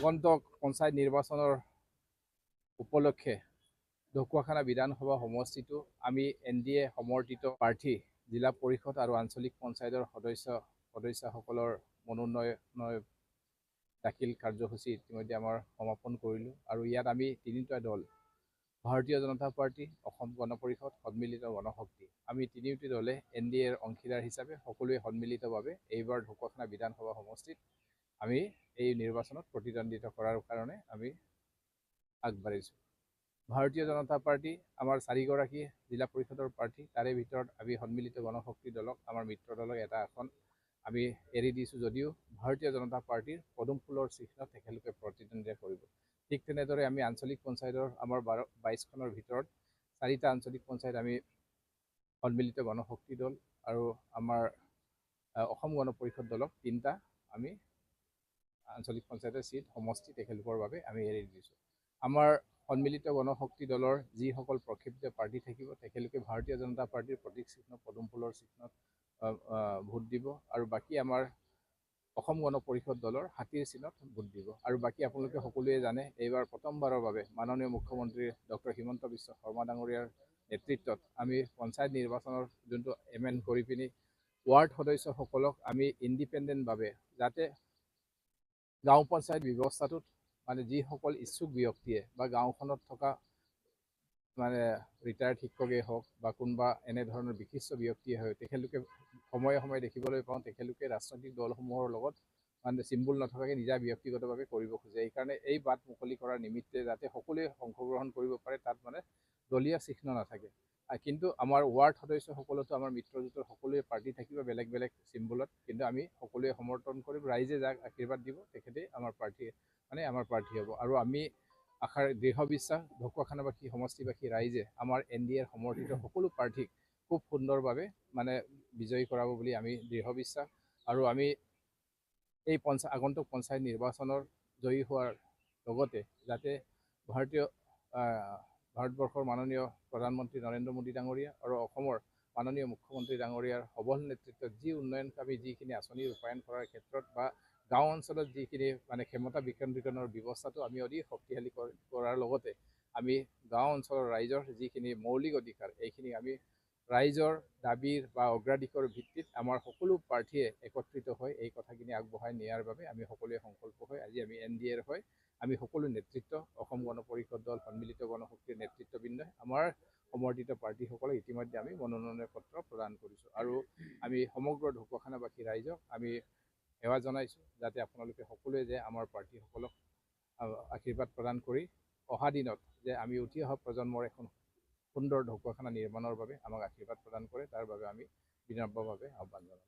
আগন্তুক পঞ্চায়ত নিৰ্বাচনৰ উপলক্ষে ঢকুৱাখানা বিধানসভা সমষ্টিটো আমি NDA সমৰ্থিত প্ৰাৰ্থী জিলা পৰিষদ আৰু আঞ্চলিক পঞ্চায়তৰ সদস্যসকলৰ মনোনয়ন দাখিল কাৰ্যসূচী ইতিমধ্যে আমাৰ সমাপন কৰিলোঁ আৰু ইয়াত আমি তিনিটা দল ভাৰতীয় জনতা পাৰ্টি, অসম গণ পৰিষদ, সন্মিলিত গণশক্তি আমি তিনিওটি দলে NDAৰ অংশীদাৰ হিচাপে সকলোৱে সন্মিলিতভাৱে এইবাৰ ঢকুৱাখানা বিধানসভা সমষ্টিত আমি এই নিৰ্বাচনত প্ৰতিদ্বন্দ্বিতা কৰাৰ কাৰণে আমি আগবাঢ়িছোঁ। ভাৰতীয় জনতা পাৰ্টি আমাৰ 4গৰাকী জিলা পৰিষদৰ প্ৰাৰ্থী, তাৰে ভিতৰত আমি সন্মিলিত গণশক্তি দলক আমাৰ মিত্ৰ দলক এটা আসন আমি এৰি দিছোঁ যদিও ভাৰতীয় জনতা পাৰ্টিৰ পদুম ফুলৰ চিহ্নত তেখেতলোকে প্ৰতিদ্বন্দ্বিতা কৰিব। ঠিক তেনেদৰে আমি আঞ্চলিক পঞ্চায়তৰ আমাৰ 22খনৰ ভিতৰত 4টা আঞ্চলিক পঞ্চায়ত আমি সন্মিলিত গণশক্তি দল আৰু আমাৰ অসম গণ পৰিষদ দলক 3টা আমি আঞ্চলিক পঞ্চায়তৰ চিট সমষ্টি তেখেতলোকৰ বাবে আমি এৰি দিছোঁ। আমাৰ সন্মিলিত গণশক্তি দলৰ যিসকল প্ৰক্ষিপ্ত প্ৰাৰ্থী থাকিব তেখেতলোকে ভাৰতীয় জনতা পাৰ্টিৰ প্ৰতীক চিহ্ন পদুম ফুলৰ চিহ্নত ভোট দিব আৰু বাকী আমাৰ অসম গণ পৰিষদ দলৰ হাতীৰ চিহ্নত ভোট দিব আৰু বাকী আপোনালোকে সকলোৱে জানে এইবাৰ প্ৰথমবাৰৰ বাবে মাননীয় মুখ্যমন্ত্ৰী ডক্টৰ হিমন্ত বিশ্ব শৰ্মা ডাঙৰীয়াৰ নেতৃত্বত আমি পঞ্চায়ত নিৰ্বাচনৰ যোনটো এমেণ্ড কৰি পিনি ৱাৰ্ড সদস্যসকলক আমি ইণ্ডিপেণ্ডেণ্টভাৱে যাতে গাঁও পঞ্চায়ত ব্যৱস্থাটোত মানে যিসকল ইচ্ছুক ব্যক্তিয়ে বা গাঁওখনত থকা মানে ৰিটায়াৰ্ড শিক্ষকেই হওক বা কোনোবা এনেধৰণৰ বিশিষ্ট ব্যক্তিয়ে হয় তেখেতলোকে সময়ে সময়ে দেখিবলৈ পাওঁ তেখেতলোকে ৰাজনৈতিক দলসমূহৰ লগত মানে চিম্বল নথকাকৈ নিজা ব্যক্তিগতভাৱে কৰিব খোজে। এইকাৰণে এই বাট মুকলি কৰাৰ নিমিত্তে যাতে সকলোৱে অংশগ্ৰহণ কৰিব পাৰে তাত মানে দলীয় চিহ্ন নাথাকে। কিন্তু আমাৰ ৱাৰ্ড সদস্যসকলতো আমাৰ মিত্ৰজোঁটৰ সকলোৱে পাৰ্টি থাকিব বেলেগ বেলেগ চিম্বলত, কিন্তু আমি সকলোৱে সমৰ্থন কৰিম। ৰাইজে যাক আশীৰ্বাদ দিব তেখেতেই আমাৰ প্ৰাৰ্থী হ'ব আৰু আমি আশাৰ দৃঢ় বিশ্বাস ঢকুৱাখানাবাসী সমষ্টিবাসী ৰাইজে আমাৰ NDAৰ সমৰ্থিত সকলো প্ৰাৰ্থীক খুব সুন্দৰভাৱে মানে বিজয়ী কৰাব বুলি আমি দৃঢ় বিশ্বাস আৰু আমি এই আগন্তুক পঞ্চায়ত নিৰ্বাচনৰ জয়ী হোৱাৰ লগতে যাতে ভাৰতবৰ্ষৰ মাননীয় প্ৰধানমন্ত্ৰী নৰেন্দ্ৰ মোদী ডাঙৰীয়া আৰু অসমৰ মাননীয় মুখ্যমন্ত্ৰী ডাঙৰীয়াৰ সবল নেতৃত্বত যি উন্নয়নকামী যিখিনি আঁচনি ৰূপায়ণ কৰাৰ ক্ষেত্ৰত বা গাঁও অঞ্চলত যিখিনি মানে ক্ষমতা বিকেন্দ্ৰীকৰণৰ ব্যৱস্থাটো আমি অধিক শক্তিশালী কৰাৰ লগতে আমি গাঁও অঞ্চলৰ ৰাইজৰ যিখিনি মৌলিক অধিকাৰ এইখিনি আমি ৰাইজৰ দাবীৰ বা অগ্ৰাধিকাৰৰ ভিত্তিত আমাৰ সকলো প্ৰাৰ্থীয়ে একত্ৰিত হৈ এই কথাখিনি আগবঢ়াই নিয়াৰ বাবে আমি সকলোৱে সংকল্প হৈ আজি আমি NDAৰ হৈ আমি সকলো নেতৃত্ব অসম গণ পৰিষদ দল সন্মিলিত গণশক্তিৰ নেতৃত্ববৃন্দই আমাৰ সমৰ্থিত প্ৰাৰ্থীসকলক ইতিমধ্যে আমি মনোনয়ন পত্ৰ প্ৰদান কৰিছোঁ আৰু আমি সমগ্ৰ ঢকুৱাখানাবাসী ৰাইজক আমি সেৱা জনাইছোঁ যাতে আপোনালোকে সকলোৱে যে আমাৰ প্ৰাৰ্থীসকলক আশীৰ্বাদ প্ৰদান কৰি অহা দিনত যে আমি উঠি অহা প্ৰজন্মৰ এখন সুন্দৰ ঢকুৱাখানা নিৰ্মাণৰ বাবে আমাক আশীৰ্বাদ প্ৰদান কৰে তাৰ বাবে আমি বিনম্ৰভাৱে আহ্বান জনাওঁ।